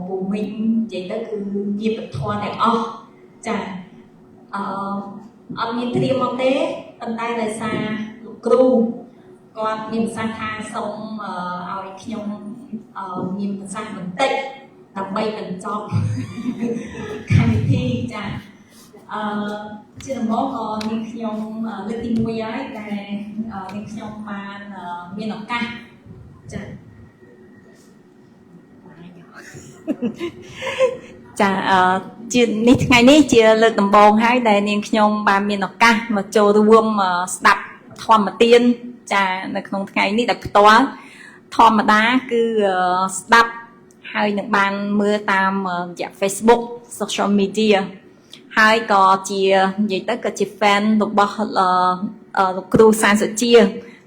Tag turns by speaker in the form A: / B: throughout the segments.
A: ពូមីងនិយាយទៅគឺជាពធទាំងអស់ចាអត់មានត្រៀមមកទេប៉ុន្តែដោយសារលោកគ្រូគាត់មានប្រសាសន៍ថាសូមឲ្យខ្ញុំមានប្រសាសន៍បន្តិចដើម្បីបញ្ចប់កម្មវិធីចាជាដំបូងក៏នាងខ្ញុំលើកទី1ហើយតែនាងខ្ញុំបានមានឱកាសចាចាជានេះថ្ងៃនេះជាលើកដំបូងហើយដែលនាងខ្ញុំបានមានឱកាសមកចូលរួមស្ដាប់ធម្មទានចានៅក្នុងថ្ងៃនេះដោយផ្ទាល់ធម្មតាគឺស្ដាប់ហើយនឹងបានមើលតាមរយៈ Facebook social media ហើយក៏ជានិយាយទៅក៏ជា fan របស់លោកគ្រូសានសុជា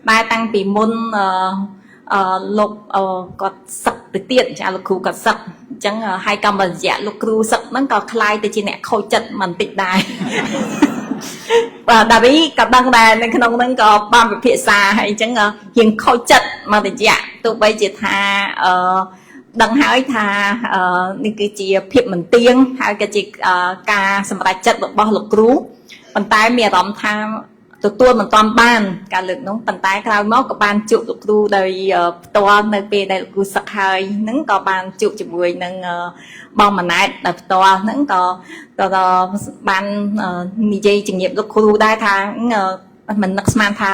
A: ដែលតាំងពីមុនលោកគាត់សឹកទៅទៀតចាលោកគ្រូគាត់សឹកអញ្ចឹងហើយក៏មករយៈលោកគ្រូសឹកហ្នឹងក៏คล้ายទៅជាអ្នកខូចចិត្តមិនតិចដែរបាទដាវីក៏ដឹងដែរនៅក្នុងហ្នឹងក៏បានពិភាក្សាហើយអញ្ចឹងរៀងខូចចិត្តមករយៈទោះបីជាថាដឹងហើយថានេះគឺជាភាពមិនទៀងហើយក៏ជាការសម្រេចចិត្តរបស់លោកគ្រូប៉ុន្តែមានអារម្មណ៍ថាទទួលមិនទាន់បានការលើកនោះប៉ុន្តែក្រោយមកក៏បានជួបលោកគ្រូដោយផ្ទាល់នៅពេលដែលលោកគ្រូសឹកហើយហ្នឹងក៏បានជួបជាមួយនឹងបងម៉ាណែតដោយផ្ទាល់ហ្នឹងក៏បាននិយាយជំរាបលោកគ្រូដែរថាមិននឹកស្មានថា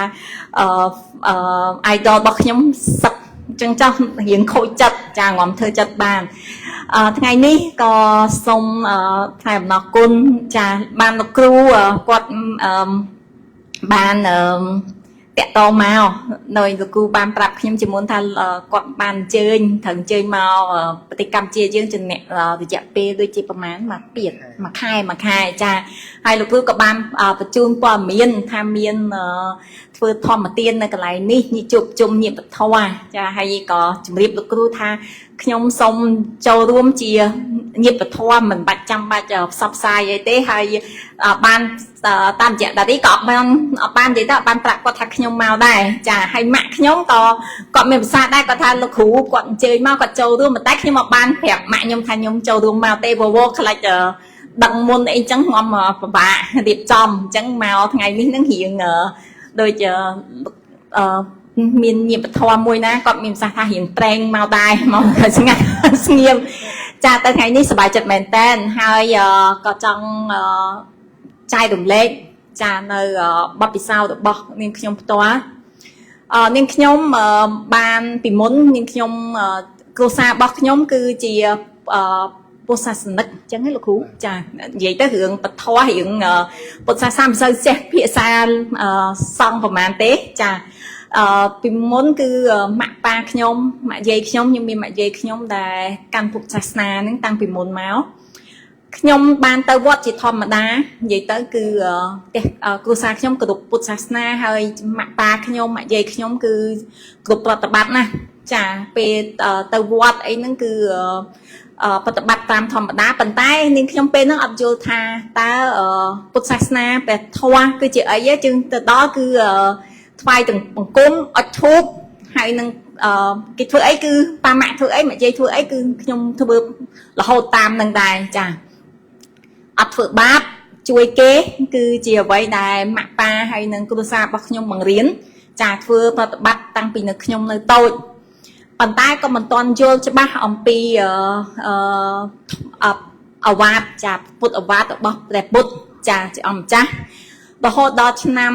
A: idol របស់ខ្ញុំសឹកចឹងចោះរៀងខូចចិត្តចាងំធ្វើចិត្តបានថ្ងៃនេះក៏សូមថ្លែងអំណរគុណចាបានលោកគ្រូគាត់បានតាក់ទងមកដោយលោកគ្រូបានប្រាប់ខ្ញុំជាមុនថាគាត់បានអញ្ជើញត្រូវអញ្ជើញមកប្រទេសកម្ពុជាយើងជាអ្នករយៈពេលដូចជាប្រហែលមួយខែចាហើយលោកគ្រូក៏បានបញ្ជូនព័ត៌មានថាមានធ្វើធម្មទាននៅកន្លែងនេះជួបជុំញាតិធម៌ចាហើយក៏ជម្រាបលោកគ្រូថាខ្ញុំសូមចូលរួមជាញាតិធម៌មិនបាច់ចាំបាច់ផ្សព្វផ្សាយអីទេហើយបានតាមរយៈដាឌីក៏អត់បាននិយាយទៅបានប្រាប់គាត់ថាខ្ញុំមកដែរចាហើយម៉ាក់ខ្ញុំក៏គាត់មានប្រសាសន៍ដែរគាត់ថាលោកគ្រូគាត់អញ្ជើញមកគាត់ចូលរួមតែខ្ញុំអត់បានប្រាប់ម៉ាក់ខ្ញុំថាខ្ញុំចូលរួមមកទេខ្លាចដឹងមុនអីចឹងខ្ញុំពិបាករៀបចំអញ្ចឹងមកថ្ងៃនេះនឹងរៀងដូចមានញាតិធម៌មួយណាគាត់មានប្រសាសន៍ថារៀងប្រេងមកដែរមកស្ងាត់ស្ងៀមចាទៅថ្ងៃនេះសប្បាយចិត្តមែនតើហើយក៏ចង់ចែករំលែកចានៅបទពិសោធន៍របស់នាងខ្ញុំផ្ទាល់នាងខ្ញុំបានពីមុននាងខ្ញុំគ្រួសាររបស់ខ្ញុំគឺជាពុទ្ធសាសនិកអញ្ចឹងឯងលោកគ្រូចានិយាយទៅរឿងពធរឿងពុទ្ធសាសនាមិនសូវចេះភាសាសង្ឃប្រហែលទេចាពីមុនគឺម៉ាក់ប៉ាខ្ញុំម៉ាក់យាយខ្ញុំមានម៉ាក់យាយខ្ញុំដែលកាន់ពុទ្ធសាសនាហ្នឹងតាំងពីមុនមកខ្ញុំបានទៅវត្តជាធម្មតានិយាយទៅគឺផ្ទះគ្រួសារខ្ញុំគ្រប់ពុទ្ធសាសនាហើយម៉ាក់ប៉ាខ្ញុំម៉ាក់យាយខ្ញុំគឺគ្រប់ប្រតិបត្តិណាចាពេលទៅវត្តអីហ្នឹងគឺប្រតិបត្តិតាមធម្មតាប៉ុន្តែនាងខ្ញុំពេលហ្នឹងអត់យល់ថាតើពុទ្ធសាសនាព្រះធម៌គឺជាអីទេយើងទៅដល់គឺថ្វាយទាំងបង្គំអុជធូបហើយនឹងគេធ្វើអីគឺប៉ាម៉ាក់ធ្វើអីម៉ាក់យាយធ្វើអីគឺខ្ញុំធ្វើរហូតតាមនឹងដែរចាអត់ធ្វើបាបជួយគេគឺជាអ្វីដែលម៉ាក់ប៉ាហើយនឹងគ្រួសាររបស់ខ្ញុំបង្រៀនចាធ្វើប្រតិបត្តិតាំងពីនៅខ្ញុំនៅតូចប៉ុន្តែក៏មិនទាន់យល់ច្បាស់អំពីអវាទចាពុទ្ធអវាទរបស់ព្រះពុទ្ធចាជាអង្គម្ចាស់រហូតដល់ឆ្នាំ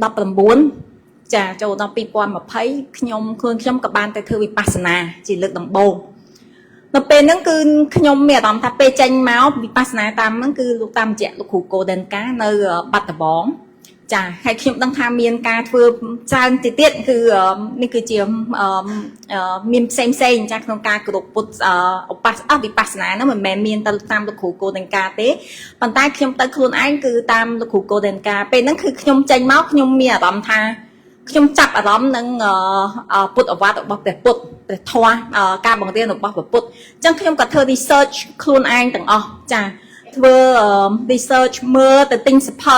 A: 2019ចាចូលដល់2020ខ្ញុំក៏បានទៅធ្វើវិបស្សនាជាលើកដំបូងនៅពេលហ្នឹងគឺខ្ញុំមានអារម្មណ៍ថាពេលចេញមកវិបស្សនាតាមហ្នឹងគឺលោកតាមជាលោកគ្រូកូដេនកានៅបាត់ដំបងចាហើយខ្ញុំដឹងថាមានការធ្វើច្រើនទៀតគឺនេះគឺជាមានផ្សេងចាក្នុងការគោរពពុទ្ធវិបស្សនាហ្នឹងមិនមែនមានទៅតាមលោកគ្រូកូដេនកាទេប៉ុន្តែខ្ញុំទៅខ្លួនឯងគឺតាមលោកគ្រូកូដេនកាពេលហ្នឹងគឺខ្ញុំចេញមកខ្ញុំមានអារម្មណ៍ថាខ្ញុំចាប់អារម្មណ៍នឹងពុទ្ធអវាទរបស់ព្រះពុទ្ធព្រះធម៌ការបង្រៀនរបស់ព្រះពុទ្ធអញ្ចឹងខ្ញុំក៏ធ្វើ research ខ្លួនឯងទាំងអស់ចាធ្វើ research មើលទៅទិញសភៅ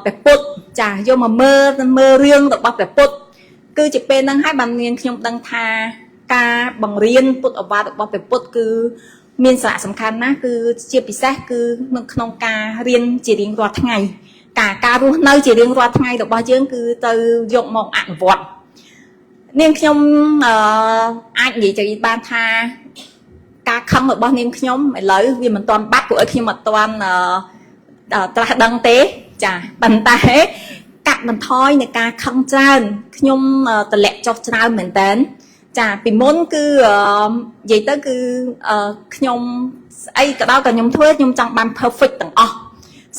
A: ព្រះពុទ្ធចាយកមកមើលរឿងរបស់ព្រះពុទ្ធគឺជាពេលហ្នឹងហើយបាននាងខ្ញុំដឹងថា ការបង្រៀនពុទ្ធអវាទរបស់ព្រះពុទ្ធគឺមានសារៈសំខាន់ណាស់គឺជាពិសេសគឺនៅក្នុងការរៀនជារៀងរាល់ថ្ងៃការរស់នៅជារៀងរាល់ថ្ងៃរបស់យើងគឺទៅយកមកអនុវត្តនាងខ្ញុំអាចនិយាយទៅបានថាការខឹងរបស់នាងខ្ញុំឥឡូវវាមិនទាន់បាត់ព្រោះឲ្យខ្ញុំអត់ទាន់ត្រាស់ដឹងទេចាប៉ុន្តែកាត់បន្ថយនៃការខឹងច្រើនខ្ញុំតម្លាក់ចុះច្រើនមែនតើចាពីមុនគឺនិយាយទៅគឺខ្ញុំស្អីក៏ដោយក៏ខ្ញុំធ្វើខ្ញុំចង់បាន perfect ទាំងអស់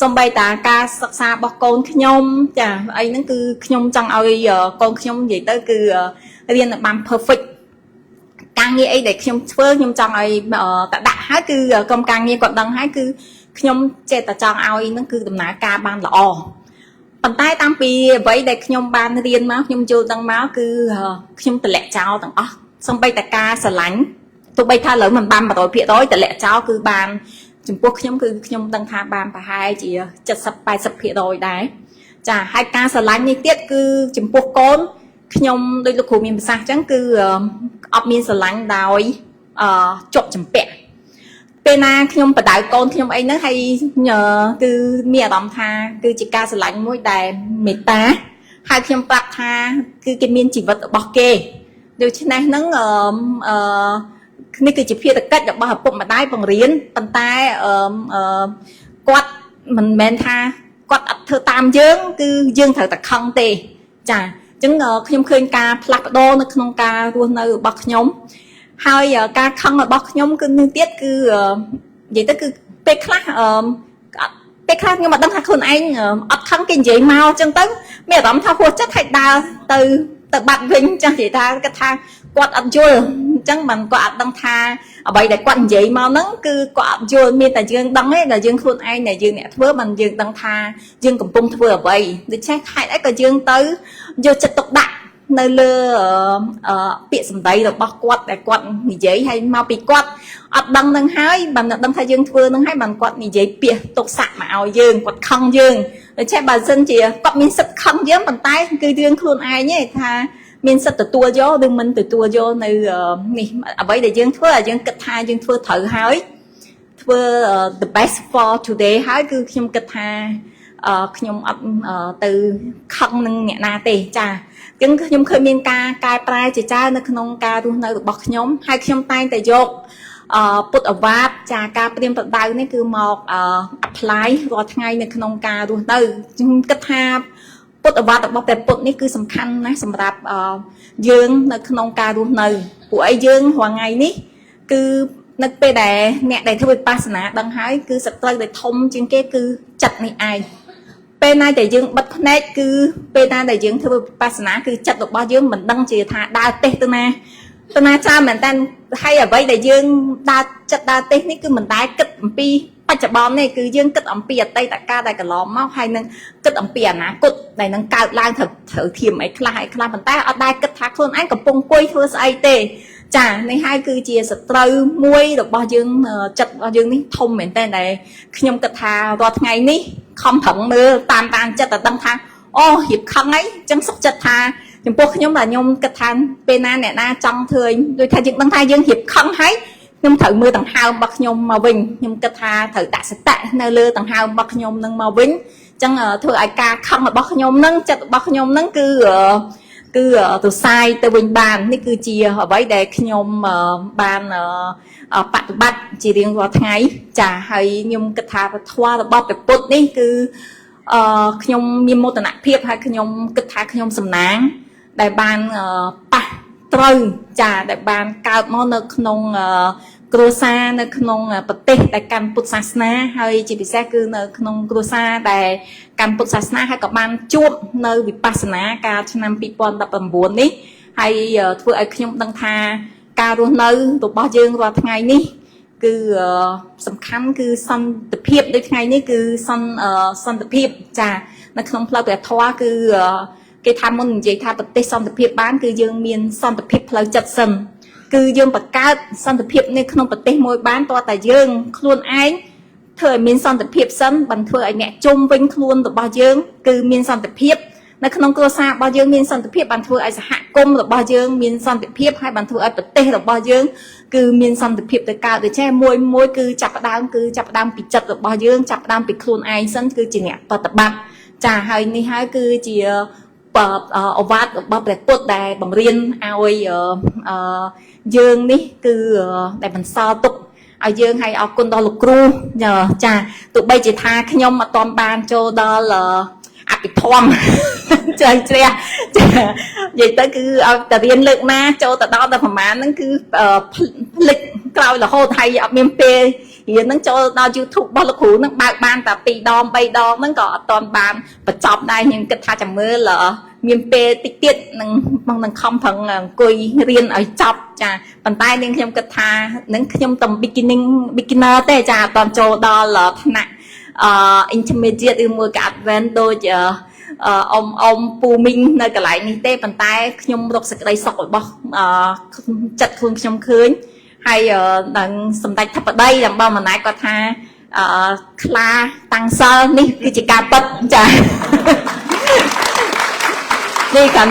A: សូម្បីតាការសិក្សារបស់កូនខ្ញុំចាអីហ្នឹងគឺខ្ញុំចង់ឲ្យកូនខ្ញុំនិយាយទៅគឺរៀនឲ្យបាន perfect ការងារអីដែលខ្ញុំធ្វើខ្ញុំចង់ឲ្យតដាក់ហើយគឺក្រុមការងារគាត់ដឹងហើយគឺខ្ញុំចេះតែចង់ឲ្យហ្នឹងគឺដំណើរការបានល្អប៉ុន្តែតាំងពីអ្វីដែលខ្ញុំបានរៀនមកខ្ញុំយល់ដឹងមកគឺខ្ញុំតម្លាក់ចោលទាំងអស់សូម្បីតែការស្រឡាញ់ទោះបីថាឥឡូវមិនបាន 100% តម្លាក់ចោលគឺបានចំពោះខ្ញុំគឺខ្ញុំដឹងថាបានប្រហែលជា 70-80% ដែរចាហើយការស្រឡាញ់នេះទៀតគឺចំពោះកូនខ្ញុំដូចលោកគ្រូមានប្រសាសន៍អញ្ចឹងគឺអត់មានស្រឡាញ់ដោយជាប់ចម្ពាក់ពេលណាខ្ញុំបដៅកូនខ្ញុំអីហ្នឹងហើយគឺមានអារម្មណ៍ថាគឺជាការស្រឡាញ់មួយដែលមេត្តាហើយខ្ញុំប្រាប់ថាគឺគេមានជីវិតរបស់គេដូច្នេះហ្នឹងនេះគឺជាភារកិច្ចរបស់ឪពុកម្ដាយបង្រៀនប៉ុន្តែគាត់មិនមែនថាគាត់អត់ធ្វើតាមយើងគឺយើងត្រូវតែខឹងទេចាអញ្ចឹងខ្ញុំឃើញការផ្លាស់ប្ដូរនៅក្នុងការរស់នៅរបស់ខ្ញុំហើយការខឹងរបស់ខ្ញុំគឺនឹងទៀតគឺនិយាយទៅគឺពេលខ្លះខ្ញុំអត់ដឹងថាខ្លួនឯងអត់ខឹងគេនិយាយមកអញ្ចឹងទៅមានអារម្មណ៍ថាហួសចិត្តហើយដើរទៅបាត់វិញចាស់និយាយថាគាត់ថាគាត់អត់យល់អញ្ចឹងមិនគាត់អត់ដឹងថាអ្វីដែលគាត់និយាយមកហ្នឹងគឺគាត់អត់យល់មានតែយើងដឹងទេដែលយើងខ្លួនឯងដែលយើងអ្នកធ្វើមិនយើងដឹងថាយើងកំពុងធ្វើអ្វីដូច្នេះខែអីក៏យើងទៅយកចិត្តទុកដាក់នៅលើពាក្យសម្ដីរបស់គាត់ដែលគាត់និយាយហើយមកពីគាត់អត់ដឹងនឹងហើយបានដឹងថាយើងធ្វើនឹងហើយបានគាត់និយាយពាក្យទុកសាក់មកឲ្យយើងគាត់ខឹងយើងដូច្នេះបើសិនជាគាត់មានសិទ្ធិខឹងយើងប៉ុន្តែគឺរឿងខ្លួនឯងទេថាមានសិទ្ធិទទួលយកឬមិនទទួលយកនៅនេះអ្វីដែលយើងធ្វើឲ្យយើងគិតថាយើងធ្វើត្រូវហើយធ្វើ the best for today ហើយគឺខ្ញុំគិតថាខ្ញុំអត់ទៅខឹងនឹងអ្នកណាទេចាអញ្ចឹងខ្ញុំឃើញមានការកែប្រែជាច្រើននៅក្នុងការរស់នៅរបស់ខ្ញុំហើយខ្ញុំតែងតែយកពុទ្ធអវាទចាការព្រាមប្រដៅនេះគឺមក apply រាល់ថ្ងៃនៅក្នុងការរស់នៅខ្ញុំគិតថាពុទ្ធអវាទរបស់ព្រះពុទ្ធនេះគឺសំខាន់ណាស់សម្រាប់យើងនៅក្នុងការរស់នៅពួកអីយើងរាល់ថ្ងៃនេះគឺនៅពេលដែលអ្នកដែលធ្វើវិបស្សនាដឹងហើយគឺសត្រូវដែលធំជាងគេគឺចិត្តនេះឯងពេលណាដែលយើងបិទភ្នែកគឺពេលណាដែលយើងធ្វើវិបស្សនាគឺចិត្តរបស់យើងមិនដឹងជាថាដើរទេសទៅណាច្រើនមែនតើហើយអ្វីដែលយើងដើរចិត្តដើរទេសនេះគឺមិនដែលគិតអំពីបច្ចុប្បន្ននេះគឺយើងគិតអំពីអតីតកាលដែលកន្លងមកហើយនឹងគិតអំពីអនាគតដែលនឹងកើតឡើងត្រូវធៀមអីខ្លះប៉ុន្តែអត់ដែលគិតថាខ្លួនឯងកំពុងអង្គុយធ្វើស្អីទេចានេះហើយគឺជាសត្រូវមួយរបស់យើងចិត្តរបស់យើងនេះធំមែនតើដែលខ្ញុំគិតថារាល់ថ្ងៃនេះខំប្រឹងមើលតាមចិត្តតែដឹងថាអូរៀបខឹងអីអញ្ចឹងសុខចិត្តថាចំពោះខ្ញុំតែខ្ញុំគិតថាពេលណាអ្នកណាចង់ធ្វើដូចថាយើងដឹងថាយើងរៀបខឹងហើយខ្ញុំត្រូវមើលដង្ហើមរបស់ខ្ញុំមកវិញខ្ញុំគិតថាត្រូវដាក់សតិនៅលើដង្ហើមរបស់ខ្ញុំនឹងមកវិញអញ្ចឹងធ្វើឲ្យការខឹងរបស់ខ្ញុំនឹងចិត្តរបស់ខ្ញុំនឹងគឺទៅសាយទៅវិញបាននេះគឺជាអ្វីដែលខ្ញុំបានបប្រតិបត្តិជារៀងរាល់ថ្ងៃចាហើយខ្ញុំគិតថាពធរបស់ព្រះពុទ្ធនេះគឺខ្ញុំមានមោទនភាពហើយខ្ញុំគិតថាខ្ញុំសំណាងដែលបានប៉ះត្រូវចាដែលបានកើតមកនៅក្នុងគ្រួសារនៅក្នុងប្រទេសដែលកាន់ពុទ្ធសាសនាហើយជាពិសេសគឺនៅក្នុងគ្រួសារដែលកាន់ពុទ្ធសាសនាហើយក៏បានជួបនៅវិបស្សនាកាលឆ្នាំ2019នេះហើយធ្វើឲ្យខ្ញុំដឹងថាការរស់នៅរបស់យើងរាល់ថ្ងៃនេះគឺសំខាន់គឺសន្តិភាពដូចថ្ងៃនេះគឺសន្តិភាពចានៅក្នុងផ្លូវព្រះធម៌គឺគេថាមុននិយាយថាប្រទេសសន្តិភាពបានគឺយើងមានសន្តិភាពផ្លូវចិត្តសិនគឺយើងបង្កើតសន្តិភាពនៅក្នុងប្រទេសមួយបានតើតែយើងខ្លួនឯងធ្វើឲ្យមានសន្តិភាពសិនបានធ្វើឲ្យអ្នកជុំវិញខ្លួនរបស់យើងគឺមានសន្តិភាព នៅក្នុងគ្រួសាររបស់យើងមានសន្តិភាពបានធ្វើឲ្យសហគមន៍របស់យើងមានសន្តិភាពហើយបានធ្វើឲ្យប្រទេសរបស់យើងគឺមានសន្តិភាពទៅកើតដូច្នេះមួយគឺចាប់ផ្ដើមពីចិត្តរបស់យើងចាប់ផ្ដើមពីខ្លួនឯងសិនគឺជាអ្នកបប្រតិបត្តិចាហើយនេះហើយគឺជាអវាទរបស់ព្រះពុទ្ធដែលបង្រៀនឲ្យយើងនេះគឺដែលបន្សល់ទុកឲ្យយើងឲ្យអរគុណដល់លោកគ្រូចាទោះបីជាថាខ្ញុំអត់ទាន់បានចូលដល់អភិធម្មចៃជ្រះចានិយាយទៅគឺឲ្យតែរៀនលើកណាចូលទៅដល់តែប្រហែលហ្នឹងគឺផ្លិចក្រោយរហូតហើយអត់មានពេលរៀនហ្នឹងចូលដល់ YouTube របស់លោកគ្រូហ្នឹងបើកបានតែ2ដង3ដងហ្នឹងក៏អត់ទាន់បានបញ្ចប់ដែរខ្ញុំគិតថាចាំមើលមានពេលតិចទៀតនឹងខំប្រឹងអង្គុយរៀនឲ្យចប់ចាប៉ុន្តែនាងខ្ញុំគិតថានឹងខ្ញុំតែ beginner ទេចាអត់ទាន់ចូលដល់ថ្នាក់intermediate ឬមួយក៏ advanced ដូចអ៊ំពូមីងនៅកន្លែងនេះទេប៉ុន្តែខ្ញុំរកសេចក្តីសុខរបស់ចិត្តខ្លួនខ្ញុំឃើញហើយនឹងសម្ដេចធិបតីរបស់ម៉ណែគាត់ថាខ្លាតាំងសិលនេះគឺជាការពិតចានេះក៏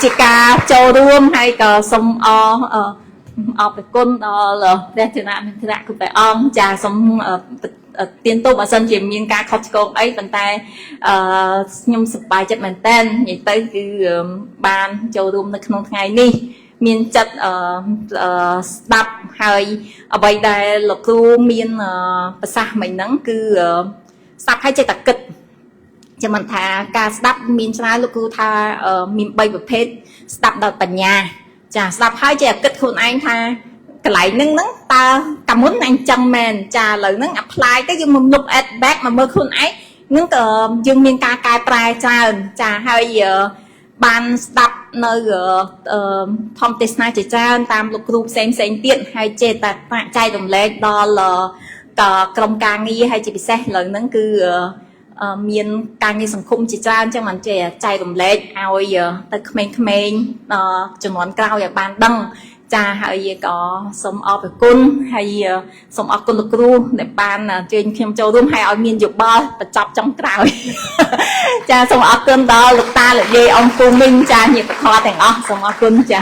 A: ជាការចូលរួមហើយក៏សូមអរគុណដល់ព្រះចនៈមិត្តគុណព្រះអង្គចាសូមទៀនទោសបើសិនជាមានការខុសឆ្គងអីប៉ុន្តែខ្ញុំសប្បាយចិត្តមែនតើនិយាយទៅគឺបានចូលរួមនៅក្នុងថ្ងៃនេះមានចិត្តស្ដាប់ហើយអ្វីដែលលោកគ្រូមានប្រសាសន៍មិញហ្នឹងគឺស្ដាប់ហើយចេះតែគិតចាំមិនថាការស្ដាប់មានច្រើនលោកគ្រូថាមាន3ប្រភេទស្ដាប់ដោយបញ្ញាចាស្ដាប់ហើយចេះតែគិតខ្លួនឯងថាកន្លែងហ្នឹងតើកាលមុនអញចឹងមែនចាឥឡូវហ្នឹង apply ទៅយើងមក look at back មកមើលខ្លួនឯងហ្នឹងក៏យើងមានការកែប្រែច្រើនចាហើយបានស្ដាប់នៅធម្មទេសនាជាច្រើនតាមលោកគ្រូផ្សេងទៀតហើយចេះតែចែករំលែកដល់ក្រុមការងារហើយជាពិសេសឥឡូវហ្នឹងគឺមានការងារសង្គមជាច្រើនចឹងមិនចេះចែករំលែកឲ្យទៅក្មេងៗជំនាន់ក្រោយឲ្យបានដឹងចាហើយក៏សូមអរគុណហើយសូមអរគុណលោកគ្រូដែលបានអញ្ជើញខ្ញុំចូលរួមហើយឲ្យមានយោបល់បញ្ចប់ចុងក្រោយចាសូមអរគុណដល់លោកតាលោកយាយអង្គពូមីងចាញាតិធម៌ទាំងអស់សូមអរគុណចា